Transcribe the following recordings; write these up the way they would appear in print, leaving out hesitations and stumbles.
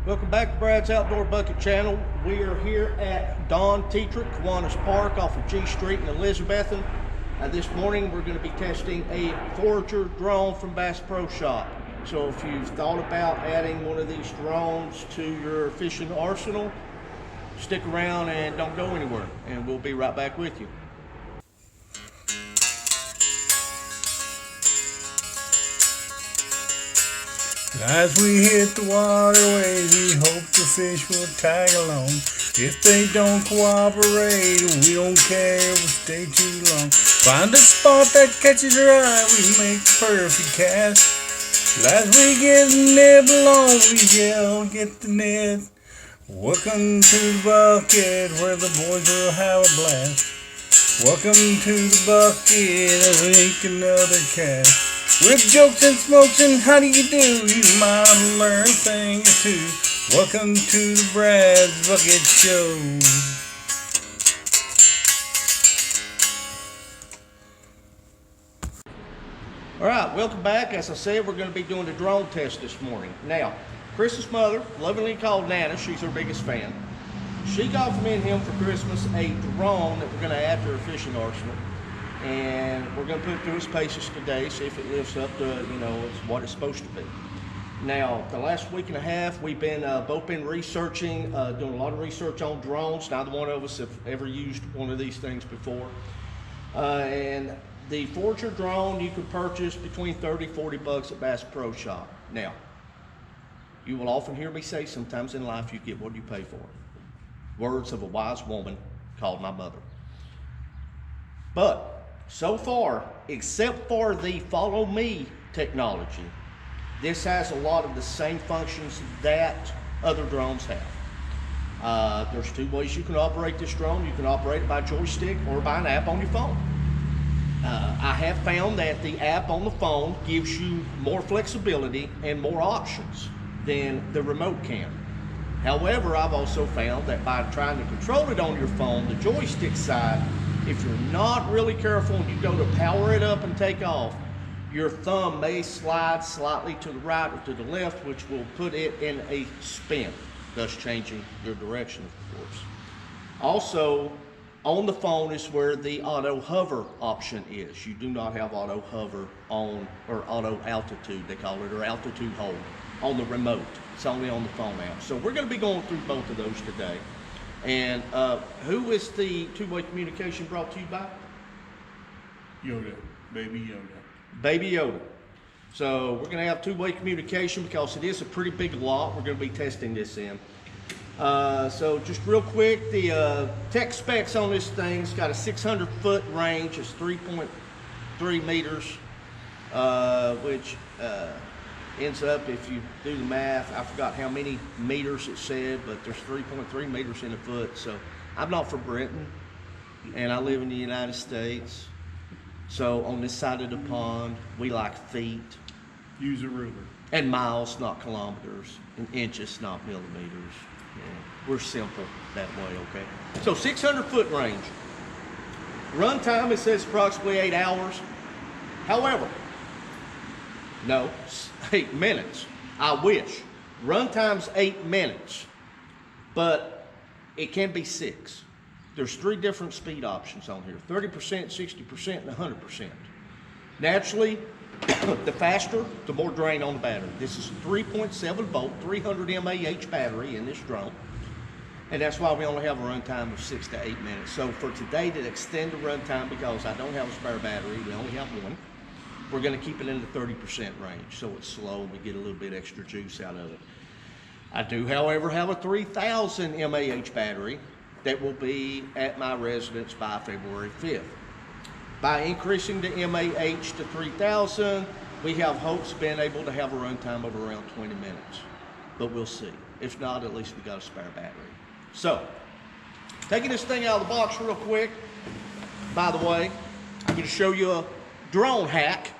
Welcome back to Brad's Outdoor Bucket Channel. We are here at Don Tetrick, Kiwanis Park off of G Street in Elizabethton. This morning we're going to be testing a Forager drone from Bass Pro Shop. So if you've thought about adding one of these drones to your fishing arsenal, stick around and don't go anywhere, and we'll be right back with you. As we hit the waterways, we hope the fish will tag along. If they don't cooperate, we don't care if we stay too long. Find a spot that catches your eye, we make the perfect cast. As we get the nibble on, we yell, get the net. Welcome to the bucket, where the boys will have a blast. Welcome to the bucket, as we ink another cast. With jokes and smokes and how do you do, you might learn a thing or two. Welcome to the Brad's Bucket Show. Alright, welcome back. As I said, we're going to be doing a drone test this morning. Now, Chris's mother, lovingly called Nana, she's her biggest fan. She got from me and him for Christmas a drone that we're going to add to her fishing arsenal. And we're going to put it through its paces today, see if it lives up to, what it's supposed to be. Now, the last week and a half, we've been both been researching, doing a lot of research on drones. Neither one of us have ever used one of these things before. And the Forager drone you can purchase between 30 and 40 bucks at Bass Pro Shop. Now, you will often hear me say sometimes in life you get what you pay for. Words of a wise woman called my mother. But so far, except for the follow me technology, this has a lot of the same functions that other drones have. There's two ways you can operate this drone. You can operate it by joystick or by an app on your phone. I have found that the app on the phone gives you more flexibility and more options than the remote can. However, I've also found that by trying to control it on your phone, the joystick side, if you're not really careful and you go to power it up and take off, your thumb may slide slightly to the right or to the left, which will put it in a spin, thus changing your direction, of course. Also, on the phone is where the auto hover option is. You do not have auto hover on, or auto altitude, they call it, or altitude hold on the remote. It's only on the phone app. So we're going to be going through both of those today. And who is the two-way communication brought to you by? Yoda, Baby Yoda. Baby Yoda. So we're going to have two-way communication because it is a pretty big lot we're going to be testing this in. So just real quick, the tech specs on this thing's got a 600-foot range. It's 3.3 meters, which ends up, if you do the math, I forgot how many meters it said, but there's 3.3 meters in a foot. So I'm not from Britain, and I live in the United States. So on this side of the pond, we like feet. Use a ruler. And miles, not kilometers, and inches, not millimeters. Yeah, we're simple that way, okay? So 600-foot range. Run time, it says approximately 8 hours. However, no, 8 minutes. I wish. Run time's 8 minutes, but it can be 6. There's 3 different speed options on here: 30%, 60%, and 100%. Naturally, the faster, the more drain on the battery. This is a 3.7 volt, 300 mAh battery in this drone, and that's why we only have a run time of 6 to 8 minutes. So for today, to extend the run time, because I don't have a spare battery, we only have one, we're going to keep it in the 30% range, so it's slow and we get a little bit extra juice out of it. I do, however, have a 3000 mAh battery that will be at my residence by February 5th. By increasing the mAh to 3000, we have hopes of being able to have a run time of around 20 minutes, but we'll see. If not, at least we got a spare battery. So, taking this thing out of the box real quick, by the way, I'm going to show you a drone hack.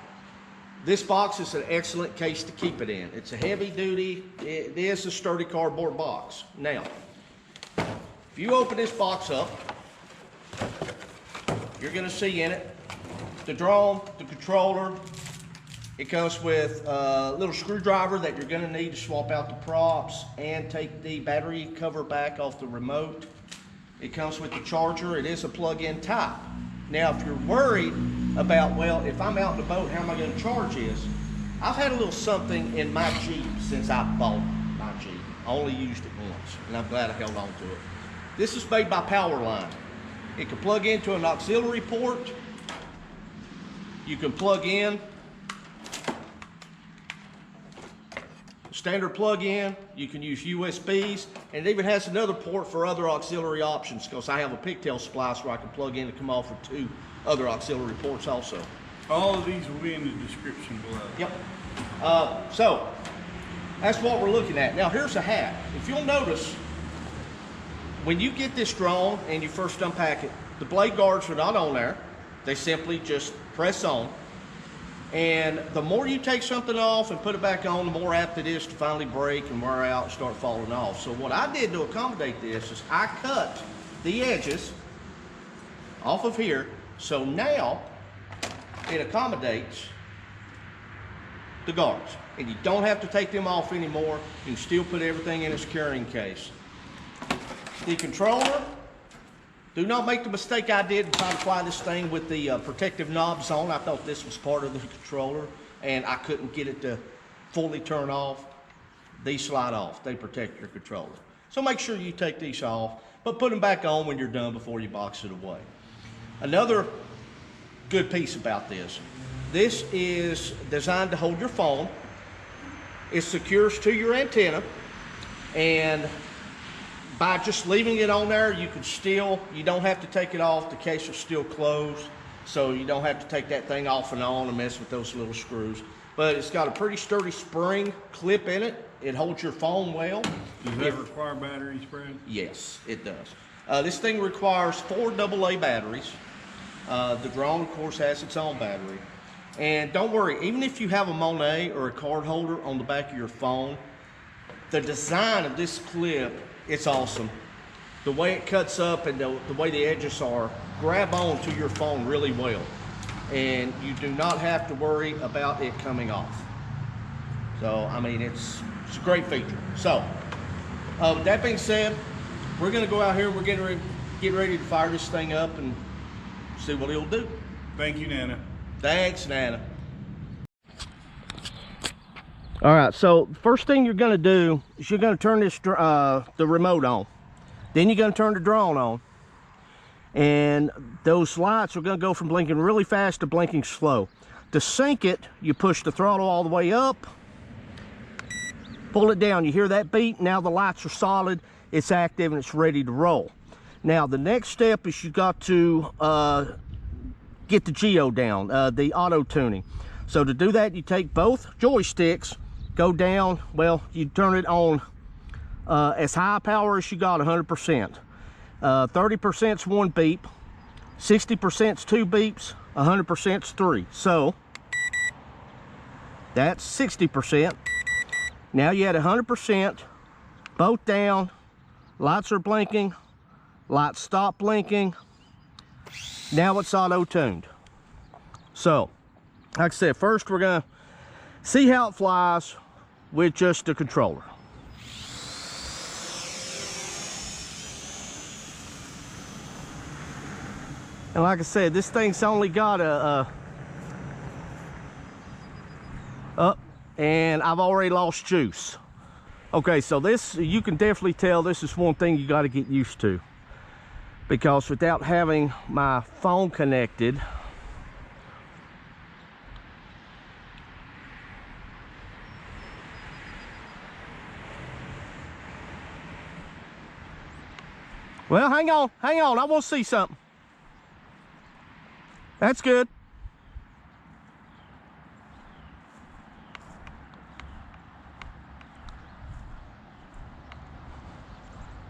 This box is an excellent case to keep it in. It's a heavy duty, it is a sturdy cardboard box. Now, if you open this box up, you're going to see in it the drone, the controller, It comes with a little screwdriver that you're gonna need to swap out the props and take the battery cover back off the remote. It comes with the charger. It is a plug-in type. Now, if you're worried about, well, if I'm out in the boat, how am I gonna charge this? I've had a little something in my Jeep since I bought my Jeep. I only used it once, and I'm glad I held on to it. This is made by Powerline. It can plug into an auxiliary port. You can plug in standard plug-in. You can use USBs, and it even has another port for other auxiliary options, because I have a pigtail splice where I can plug in and come off with 2 other auxiliary ports also. All of these will be in the description below. Yep. So that's what we're looking at. Now here's a hat. If you'll notice, when you get this drone and you first unpack it, the blade guards are not on there. They simply just press on. And the more you take something off and put it back on, the more apt it is to finally break and wear out and start falling off. So what I did to accommodate this is I cut the edges off of here. So now it accommodates the guards. And you don't have to take them off anymore. You can still put everything in its carrying case. The controller, do not make the mistake I did and try to fly this thing with the protective knobs on. I thought this was part of the controller, and I couldn't get it to fully turn off. These slide off. They protect your controller. So make sure you take these off, but put them back on when you're done before you box it away. Another good piece about this is designed to hold your phone. It secures to your antenna, and by just leaving it on there, you don't have to take it off. The case is still closed, so you don't have to take that thing off and on and mess with those little screws. But it's got a pretty sturdy spring clip in it. It holds your phone well. Does that require batteries, Brad? Yes, it does. This thing requires 4 AA batteries. The drone, of course, has its own battery. And don't worry, even if you have a Monet or a card holder on the back of your phone, the design of this clip, it's awesome. The way it cuts up and the way the edges are, grab on to your phone really well. And you do not have to worry about it coming off. So, I mean, it's a great feature. So, with that being said, we're gonna go out here and we're get ready to fire this thing up and see what it'll do. Thank you, Nana. Thanks, Nana. All right, so first thing you're gonna do is you're gonna turn this the remote on. Then you're gonna turn the drone on. And those lights are gonna go from blinking really fast to blinking slow. To sync it, you push the throttle all the way up, pull it down, you hear that beat, now the lights are solid, it's active and it's ready to roll. Now the next step is you got to get the geo down, the auto tuning. So to do that, you take both joysticks, go down, well, you turn it on as high power as you got, 100%. 30% is 1 beep, 60% is 2 beeps, 100% is 3. So that's 60%. Now you had 100%, both down, lights are blinking, lights stop blinking. Now it's auto-tuned. So, like I said, first we're gonna see how it flies with just the controller. And like I said, this thing's only got a up, and I've already lost juice. Okay, so this, you can definitely tell this is one thing you got to get used to, because without having my phone connected, well, hang on, I want to see something. That's good.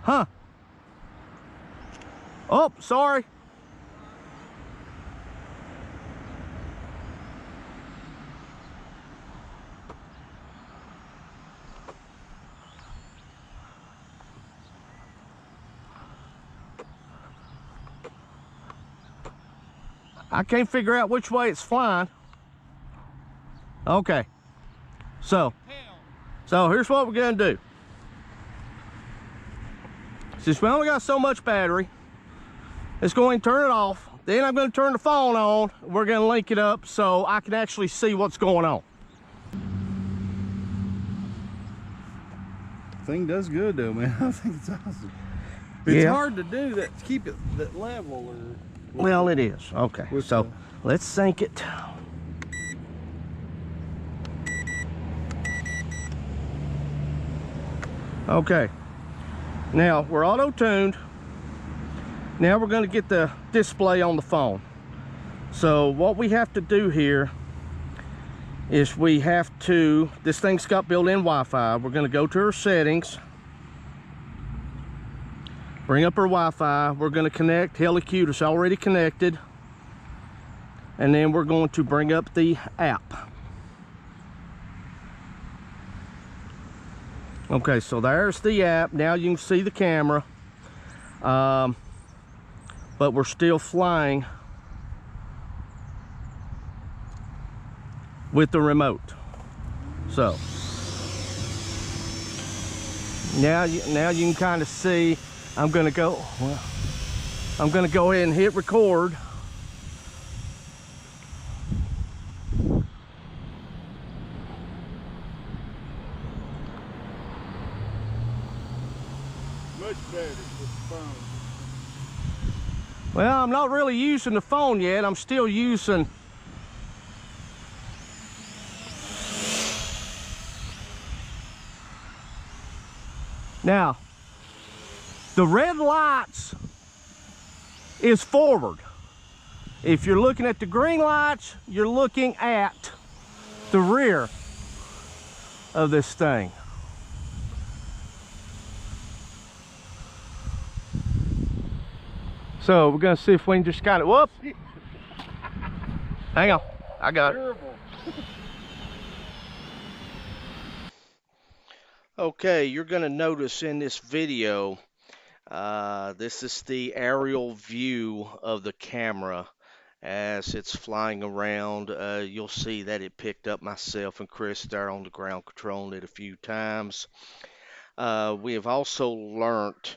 Huh. Oh, sorry. I can't figure out which way it's flying. Okay. So here's what we're gonna do. Since we only got so much battery, let's go and turn it off. Then I'm gonna turn the phone on. We're gonna link it up so I can actually see what's going on. Thing does good though, man. I think it's awesome. It's hard to do that, to keep it that level. Well, it is. Okay, so let's sync it. Okay, now we're auto-tuned. Now we're going to get the display on the phone. So what we have to do here is we have to, this thing's got built-in Wi-Fi. We're going to go to our settings, bring up our Wi-Fi. We're going to connect. HeliCute is already connected. And then we're going to bring up the app. Okay, so there's the app. Now you can see the camera. But we're still flying with the remote. So now you can kind of see. I'm gonna go ahead and hit record. Much better with the phone. Well, I'm not really using the phone yet. I'm still using now. The red lights is forward. If you're looking at the green lights, you're looking at the rear of this thing. So we're gonna see if we can just kind of, whoop. Hang on, I got it. Okay, you're gonna notice in this video, this is the aerial view of the camera as it's flying around. You'll see that it picked up myself and Chris there on the ground controlling it a few times. We have also learned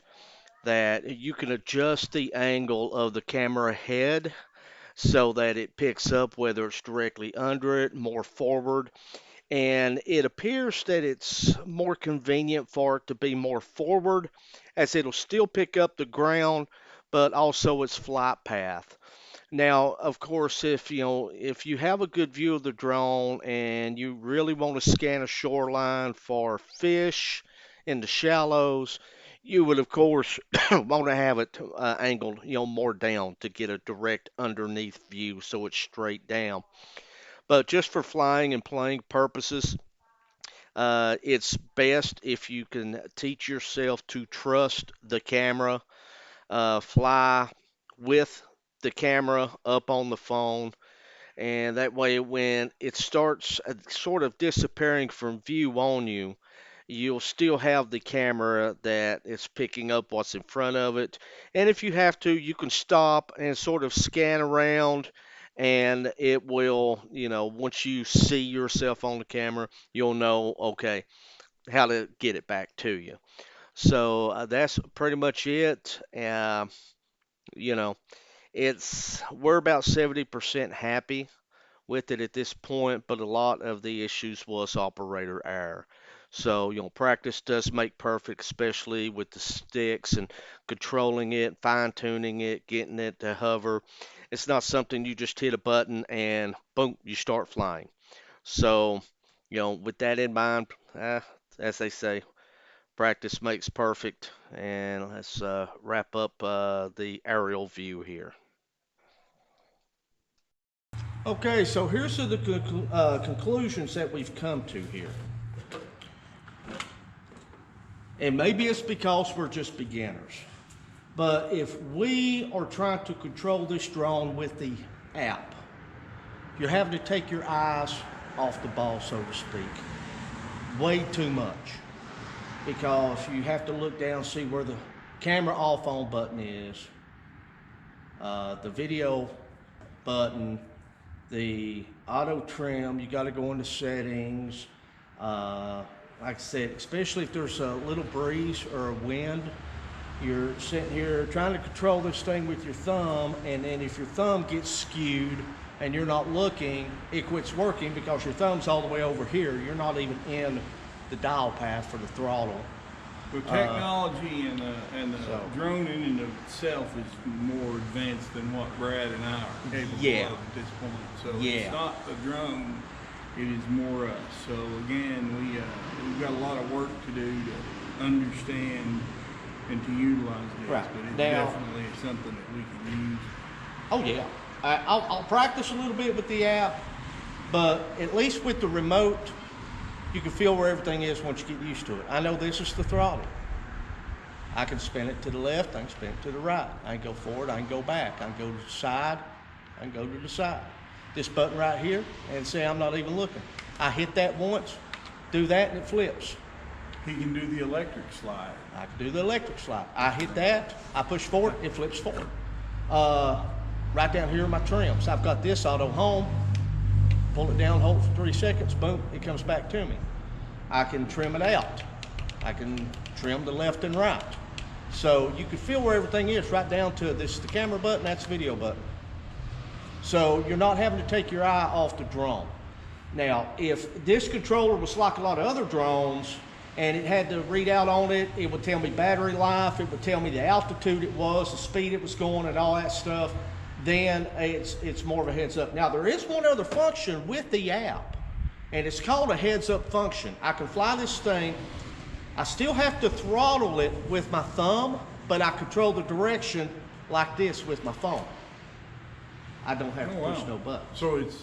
that you can adjust the angle of the camera head so that it picks up whether it's directly under it, more forward. And it appears that it's more convenient for it to be more forward, as it'll still pick up the ground, but also its flight path. Now, of course, if you have a good view of the drone and you really want to scan a shoreline for fish in the shallows, you would of course want to have it angled more down to get a direct underneath view so it's straight down. But just for flying and playing purposes, it's best if you can teach yourself to trust the camera, fly with the camera up on the phone, and that way when it starts sort of disappearing from view on you, you'll still have the camera that is picking up what's in front of it. And if you have to, you can stop and sort of scan around, and it will, once you see yourself on the camera, you'll know, okay, how to get it back to you. So that's pretty much it. You know, we're about 70% happy with it at this point, but a lot of the issues was operator error. So, practice does make perfect, especially with the sticks and controlling it, fine tuning it, getting it to hover. It's not something you just hit a button and boom, you start flying. So, with that in mind, as they say, practice makes perfect. And let's wrap up the aerial view here. Okay, so here's the conclusions that we've come to here. And maybe it's because we're just beginners. But if we are trying to control this drone with the app, you're having to take your eyes off the ball, so to speak. Way too much. Because you have to look down and see where the camera off on button is, the video button, the auto trim, you got to go into settings. Like I said, especially if there's a little breeze or a wind, you're sitting here trying to control this thing with your thumb, and then if your thumb gets skewed and you're not looking, it quits working because your thumb's all the way over here. You're not even in the dial path for the throttle. The technology and the drone in and of itself is more advanced than what Brad and I are capable of at this point. So it's not the drone, it is more us. So again, we've got a lot of work to do to understand and to utilize this, but it's definitely something that we can use. Oh yeah, I'll practice a little bit with the app, but at least with the remote, you can feel where everything is once you get used to it. I know this is the throttle. I can spin it to the left, I can spin it to the right. I can go forward, I can go back, I can go to the side, I can go to the side. This button right here, and say I'm not even looking. I hit that once, do that, and it flips. He can do the electric slide. I can do the electric slide. I hit that, I push forward, it flips forward. Right down here are my trims. I've got this auto home. Pull it down, hold it for 3 seconds, boom, it comes back to me. I can trim it out. I can trim the left and right. So you can feel where everything is right down to this, the camera button, that's the video button. So you're not having to take your eye off the drone. Now, if this controller was like a lot of other drones and it had the readout on it, it would tell me battery life, it would tell me the altitude it was, the speed it was going, and all that stuff, then it's more of a heads up. Now, there is one other function with the app, and it's called a heads up function. I can fly this thing. I still have to throttle it with my thumb, but I control the direction like this with my phone. I don't have to push no button. So it's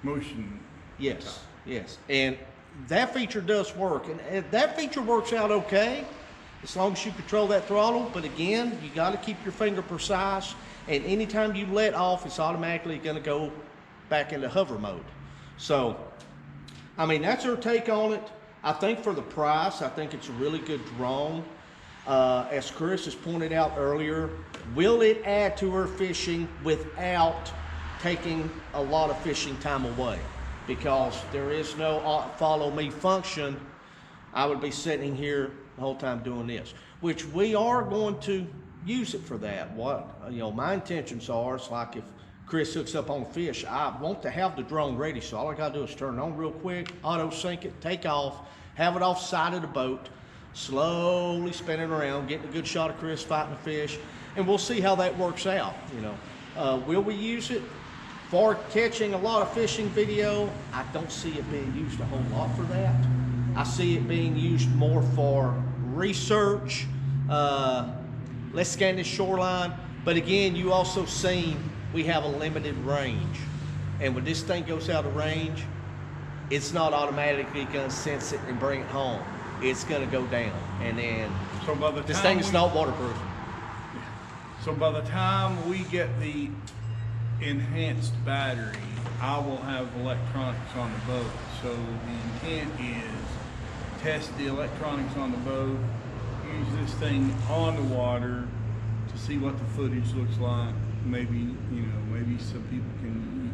motion. Yes, yes. And that feature does work. And that feature works out okay as long as you control that throttle. But again, you got to keep your finger precise. And anytime you let off, it's automatically going to go back into hover mode. So, I mean, that's our take on it. I think for the price, I think it's a really good drone. As Chris has pointed out earlier, will it add to her fishing without taking a lot of fishing time away? Because there is no follow me function. I would be sitting here the whole time doing this, which we are going to use it for that. What, you know, my intentions are, it's like if Chris hooks up on a fish, I want to have the drone ready. So all I gotta do is turn it on real quick, auto sync it, take off, have it off side of the boat, slowly spin it around, getting a good shot of Chris fighting the fish, and we'll see how that works out. You know, will we use it for catching a lot of fishing video? I don't see it being used a whole lot for that. I see it being used more for research. Let's scan this shoreline. But again, you also seen we have a limited range. And when this thing goes out of range, it's not automatically gonna sense it and bring it home. It's gonna go down. And then So by the this time thing is not waterproof. So by the time we get the enhanced battery, I will have electronics on the boat. So the intent is test the electronics on the boat, use this thing on the water to see what the footage looks like. Maybe, you know, maybe some people can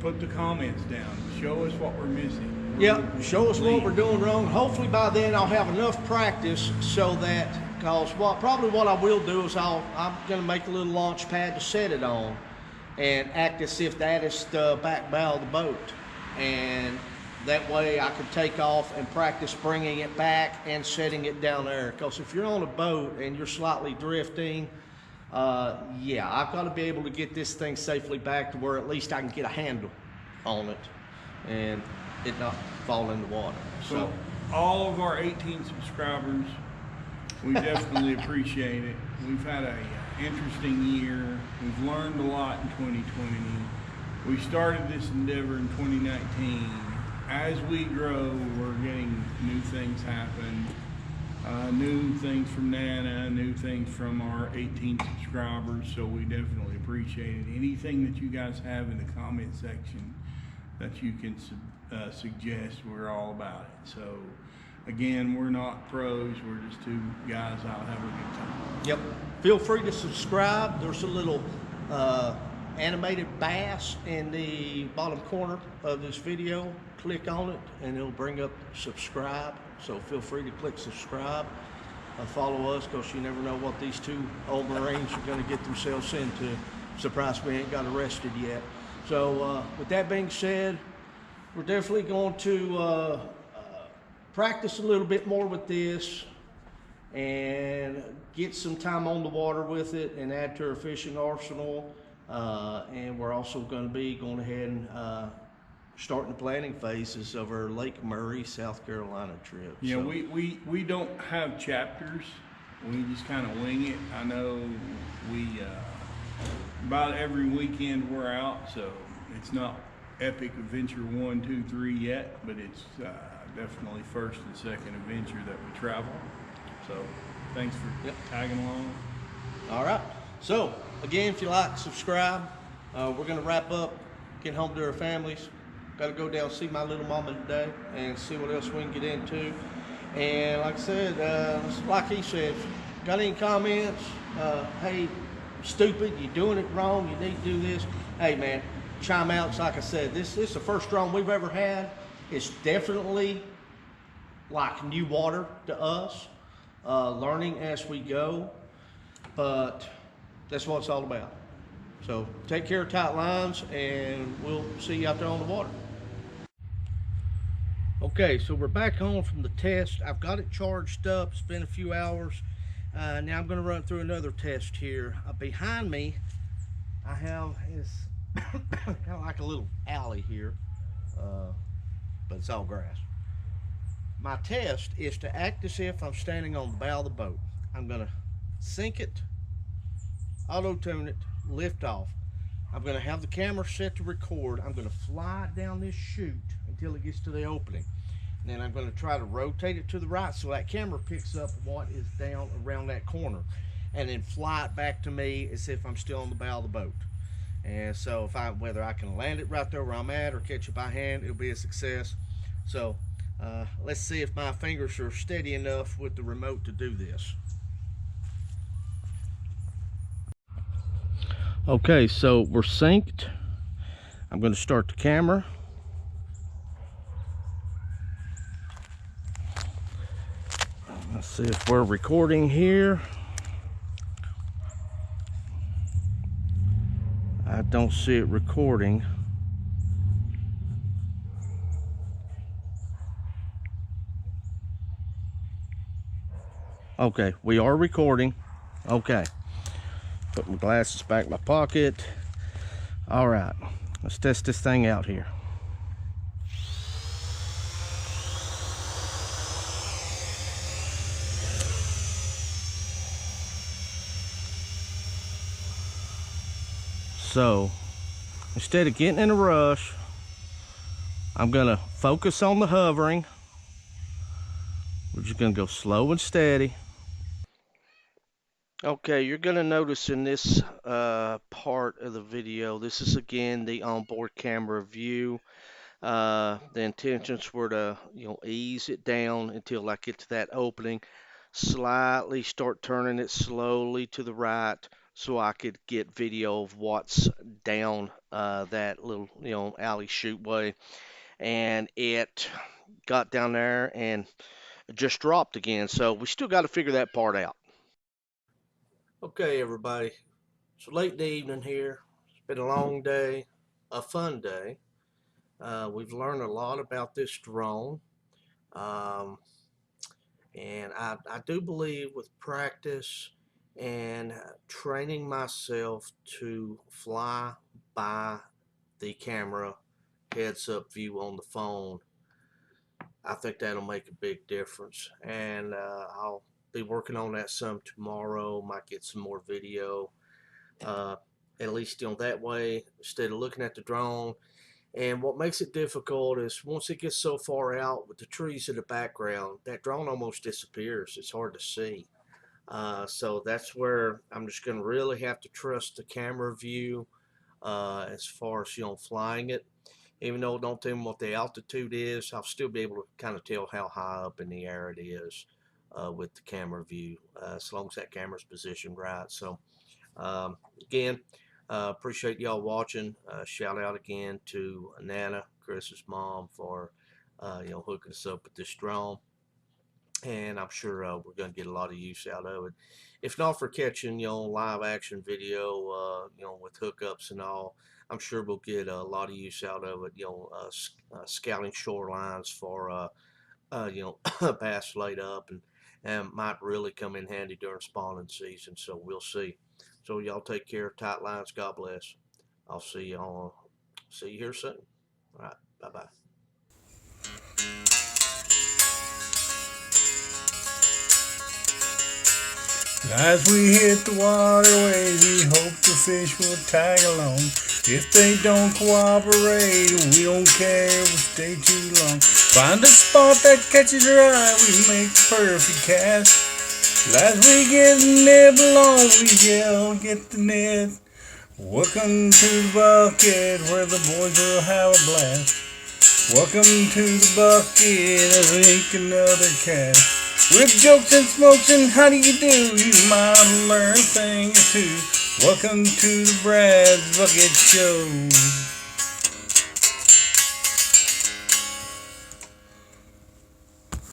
put the comments down, show us what we're missing. Yep, show us what we're doing wrong. Hopefully by then I'll have enough practice so that, because probably what I will do is I'm gonna make a little launch pad to set it on and act as if that is the back bow of the boat. And that way I can take off and practice bringing it back and setting it down there. Because if you're on a boat and you're slightly drifting, yeah, I've got to be able to get this thing safely back to where at least I can get a handle on it and it not fall in the water. So all of our 18 subscribers, we definitely appreciate it. We've had a interesting year. We've learned a lot in 2020. We started this endeavor in 2019. As we grow, we're getting new things happen. New things from Nana, new things from our 18 subscribers, so we definitely appreciate it. Anything that you guys have in the comment section that you can suggest, we're all about it. So again, we're not pros, we're just two guys out having a good time. Yep. Feel free to subscribe. There's a little animated bass in the bottom corner of this video. Click on it and it'll bring up subscribe. So feel free to click subscribe. Follow us, because you never know what these two old Marines are going to get themselves into. Surprised we ain't got arrested yet. So with that being said, we're definitely going to practice a little bit more with this and get some time on the water with it and add to our fishing arsenal. And we're also going to be going ahead and starting the planning phases of our Lake Murray, South Carolina trip. Yeah, so, we don't have chapters. We just kind of wing it. I know we about every weekend we're out, so it's not epic adventure 1, 2, 3 yet, but it's definitely first and second adventure that we travel. So thanks for tagging along. All right. So again, if you like, subscribe. We're going to wrap up, get home to our families. Got to go down and see my little mama today and see what else we can get into. And like I said, like he said, got any comments? Hey, stupid, you're doing it wrong, you need to do this. Hey man, chime out. It's like I said, this is the first drone we've ever had. It's definitely like new water to us, learning as we go, but that's what it's all about. So take care of tight lines, and we'll see you out there on the water. Okay, so we're back home from the test. I've got it charged up. It's been a few hours. Now I'm going to run through another test here. Behind me, I have this kind of like a little alley here, but it's all grass. My test is to act as if I'm standing on the bow of the boat. I'm going to sink it, auto-tune it, lift off. I'm going to have the camera set to record. I'm going to fly down this chute until it gets to the opening. And then I'm going to try to rotate it to the right so that camera picks up what is down around that corner, and then fly it back to me as if I'm still on the bow of the boat. And so whether I can land it right there where I'm at or catch it by hand, it'll be a success. So let's see if my fingers are steady enough with the remote to do this. Okay, so we're synced. I'm going to start the camera. Let's see if we're recording here. I don't see it recording. Okay, we are recording. Okay. Put my glasses back in my pocket. All right, let's test this thing out here. So instead of getting in a rush, I'm gonna focus on the hovering. We're just gonna go slow and steady. Okay, you're going to notice in this part of the video, this is again the onboard camera view. The intentions were to, ease it down until I get to that opening, slightly start turning it slowly to the right so I could get video of what's down that little, alley shootway. And it got down there and just dropped again. So we still got to figure that part out. Okay, everybody, it's late in the evening here. It's been a long day, a fun day. We've learned a lot about this drone, and I do believe with practice and training myself to fly by the camera heads-up view on the phone, I think that'll make a big difference. And I'll be working on that some tomorrow. Might get some more video, at least that way, instead of looking at the drone. And what makes it difficult is once it gets so far out with the trees in the background, that drone almost disappears. It's hard to see. So that's where I'm just going to really have to trust the camera view as far as flying it. Even though it don't tell me what the altitude is, I'll still be able to kind of tell how high up in the air it is with the camera view, as long as that camera's positioned right. So again, Appreciate y'all watching. Shout out again to Nana, Chris's mom, for hooking us up with this drone, and I'm sure we're going to get a lot of use out of it. If not for catching live action video, with hookups and all, I'm sure we'll get a lot of use out of it. Scouting shorelines for bass laid up, and might really come in handy during spawning season. So we'll see. So y'all take care. Tight lines. God bless. I'll see y'all. See you here soon. All right. Bye bye. As we hit the waterways, we hope the fish will tag along. If they don't cooperate, we don't care if we stay too long. Find a spot that catches your eye, we make the perfect cast. As we get the nibble on, we yell, get the net. Welcome to the bucket, where the boys will have a blast. Welcome to the bucket as we ink another cast. With jokes and smokes and how do you do? You might learn a thing or two. Welcome to the Brad's Bucket Show.